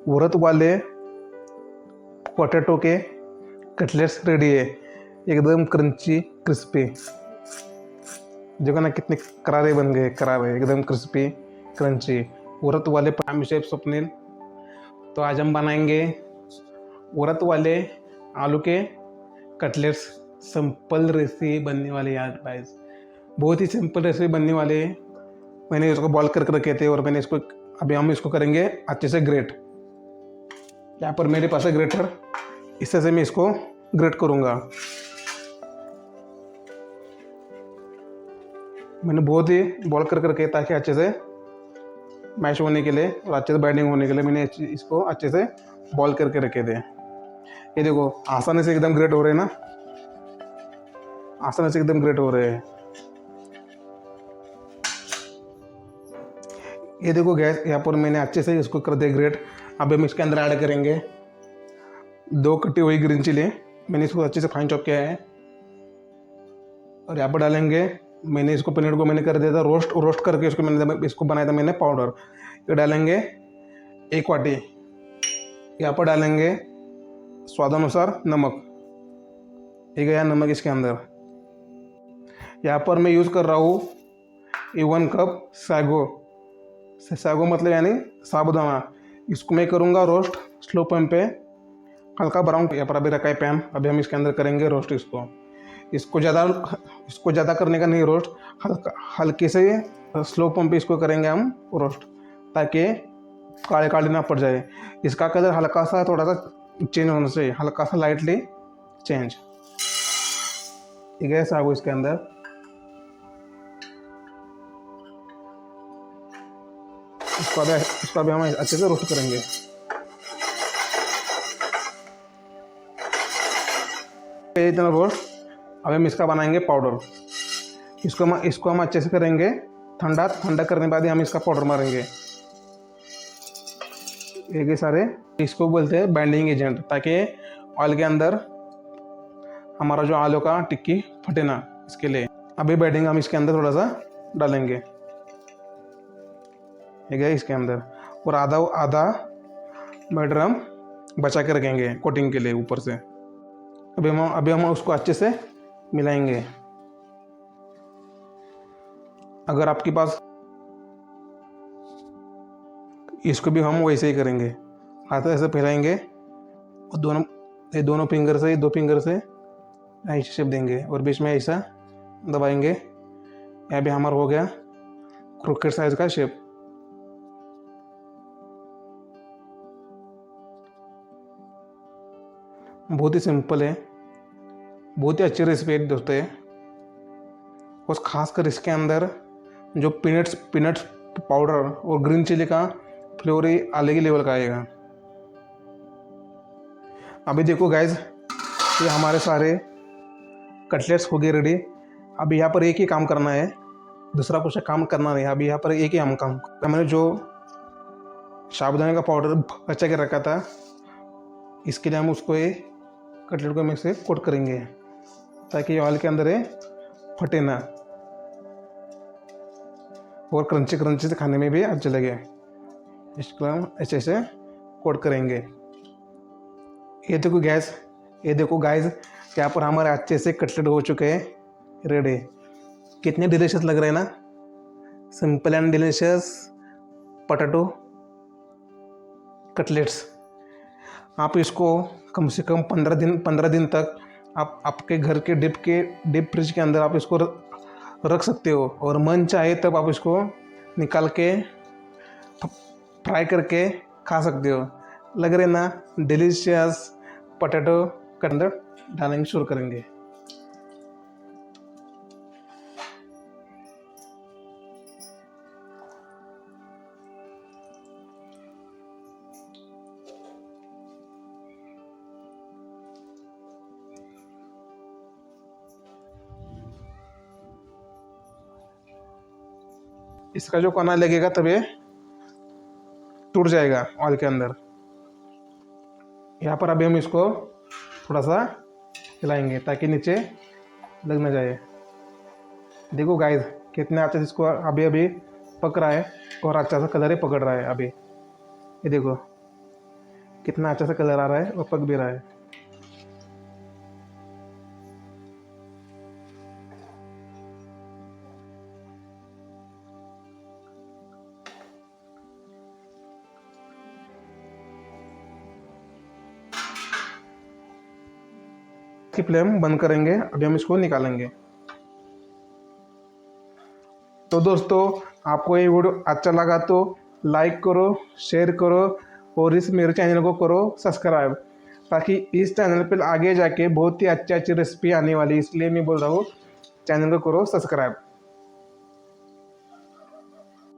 उड़द वाले पोटैटो के cutlets ready है, एकदम क्रंची क्रिस्पी। देखो ना कितने करारे बन गए, करारे एकदम क्रिस्पी क्रंची उड़द वाले। Prime chef Swapnil. तो आज हम बनाएंगे उड़द वाले आलू के कटलेट्स। सिंपल रेसिपी बनने वाली यार गाइस, बहुत ही सिंपल रेसिपी बनने वाली है। मैंने इसको बॉईल करके रखे थे और मैंने इसको अभी हम इसको करेंगे अच्छे से ग्रेट। यहाँ पर मेरे पास है ग्रेटर, इससे से मैं इसको ग्रेट करूँगा। मैंने बहुत ही बॉईल करके रखे ताकि अच्छे से मैश होने के लिए और अच्छे से बाइंडिंग होने के लिए मैंने इसको अच्छे से बॉईल करके रखे थे। ये देखो आसानी से एकदम ग्रेट हो रहे हैं ना, आसानी से एकदम ग्रेट हो रहे हैं। ये देखो गैस, यहाँ पर मैंने अच्छे से इसको कर दिया ग्रेट। अब हम इसके अंदर ऐड करेंगे 2 कटी हुई ग्रीन चिली, मैंने इसको अच्छे से फाइन चॉप किया है। और यहाँ पर डालेंगे, मैंने इसको पनीर को मैंने कर दिया था रोस्ट करके इसको बनाया था मैंने पाउडर। ये डालेंगे 1 वाटी। यहाँ पर डालेंगे स्वादानुसार नमक, ये गया नमक इसके अंदर। यहाँ पर मैं यूज़ कर रहा हूँ 1 कप सागो मतलब यानी साबुदाना। इसको मैं करूँगा रोस्ट स्लो फ्लेम पे, हल्का ब्राउन। यहाँ पर अभी रखा है पैन, अभी हम इसके अंदर करेंगे रोस्ट इसको ज़्यादा करने का नहीं रोस्ट, हल्के से स्लो फ्लेम पे इसको करेंगे हम रोस्ट, ताकि काले काले ना पड़ जाए। इसका कलर हल्का सा थोड़ा सा चेंज होना चाहिए, हल्का सा लाइटली चेंज। ठीक है, सागो इसके अंदर। इसको अभी हम अच्छे से रोस्ट करेंगे। इतना रोस्ट, अब हम इसका बनाएंगे पाउडर। इसको हम अच्छे से करेंगे ठंडा करने के बाद ही हम इसका पाउडर मारेंगे। ये सारे इसको बोलते हैं बाइंडिंग एजेंट, ताकि ऑयल के अंदर हमारा जो आलू का टिक्की फटे ना, इसके लिए। अभी बाइंडिंग हम इसके अंदर थोड़ा सा डालेंगे, ठीक है, इसके अंदर। और आधा बैटर हम बचा के रखेंगे कोटिंग के लिए ऊपर से। अभी हम उसको अच्छे से मिलाएंगे। अगर आपके पास, इसको भी हम वैसे ही करेंगे, हाथ ऐसे फैलाएंगे और दोनों फिंगर से 2 फिंगर से ऐसे शेप देंगे और बीच में ऐसा दबाएंगे। यहाँ भी हमारा हो गया क्रिकेट साइज का शेप। बहुत ही सिंपल है, बहुत ही अच्छी रेसिपी है दोस्तों। और ख़ासकर इसके अंदर जो पीनट्स पाउडर और ग्रीन चिली का फ्लेवर ही अलग ही लेवल का आएगा। अभी देखो गाइज, ये हमारे सारे कटलेट्स हो गए रेडी। अभी यहाँ पर एक ही काम करना है, दूसरा कुछ काम करना नहीं। अभी यहाँ पर एक ही हम काम, मैंने जो साबुदाने का पाउडर बचा के रखा था, इसके लिए हम उसको ये कटलेट को में से कोट करेंगे, ताकि ऑयल के अंदर ये फटे ना और क्रंची से खाने में भी अच्छे लगे। इसको हम ऐसे कोट करेंगे। ये देखो गाइस, यहाँ पर हमारे अच्छे से कटलेट हो चुके हैं रेडी। कितने डिलीशियस लग रहे हैं ना, simple and delicious potato cutlets. आप इसको कम से कम 15 दिन तक आप आपके घर के डीप फ्रिज के अंदर आप इसको रख सकते हो, और मन चाहे तब आप इसको निकाल के फ्राई करके खा सकते हो। लग रहे ना डिलीशियस। पोटैटो के अंदर डालेंगे, शुरू करेंगे। इसका जो कोना लगेगा तब ये टूट जाएगा ऑयल के अंदर। यहाँ पर अभी हम इसको थोड़ा सा हिलाएंगे ताकि नीचे लग ना जाए। देखो गाइस, कितने अच्छे से इसको अभी पक रहा है और अच्छा सा कलर ही पकड़ रहा है अभी। ये देखो कितना अच्छा सा कलर आ रहा है और पक भी रहा है। की फ्लेम बंद करेंगे, अभी हम इसको निकालेंगे। तो दोस्तों, आपको ये वीडियो अच्छा लगा तो लाइक करो, शेयर करो और इस मेरे चैनल को करो सब्सक्राइब, ताकि इस चैनल पर आगे जाके बहुत ही अच्छी अच्छी रेसिपी आने वाली, इसलिए मैं बोल रहा हूँ चैनल को करो सब्सक्राइब।